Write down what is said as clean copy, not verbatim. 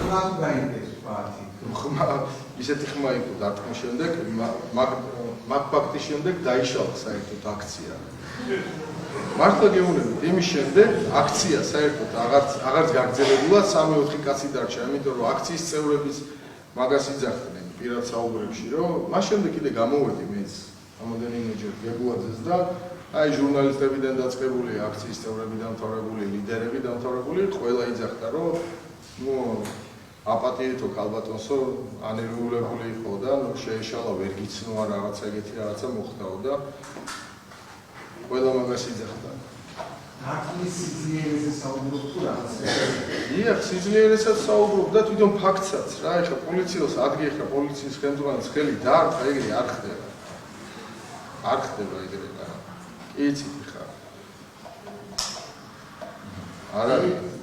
ხმად გაიგეს ფაქტი. ისეთი ხმა იყო დარტყმის შემდეგ, მაგ ფაქტის შემდეგ დაიშალა საერთოდ აქცია. მართლა გეუბნებით, იმის შემდეგ აქცია საერთოდ აღარც გაგრძელებულა 3-4 კაცი დარჩა, იმიტომ რომ აქციის წევრებიც მაგას იძახდნენ პირად საუბრებში, რომ მას შემდეგ კიდე გამოვედი მეც რამოდენიმეჯერ გეგუაძეს და აი ჟურნალისტებიდან დაწყებული, აქციის წევრები დამთავრებული, ლიდერები დამთავრებული, ყველა იძახდა, რომ აპატიეთო ქალბატონსო ანერვიულებული იყო და შეეშალა ვერ გიცნოა რაღაცა ეგეთი რაღაცა მოხდაო და ყველა მაგას იძახდა. აქლის სიძლიერეზე საუბრობ თუ რაღაცა? დიახ, სიძლიერესაც საუბრობ და თვითონ ფაქტსაც რა, ეხლა პოლიციელს ადგე ხა პოლიციის ხელმძღვანელის ხელი დაარტყა, ეგრე არ ხდება. არ ხდება ეგრე რა. იცით ხა. არ არის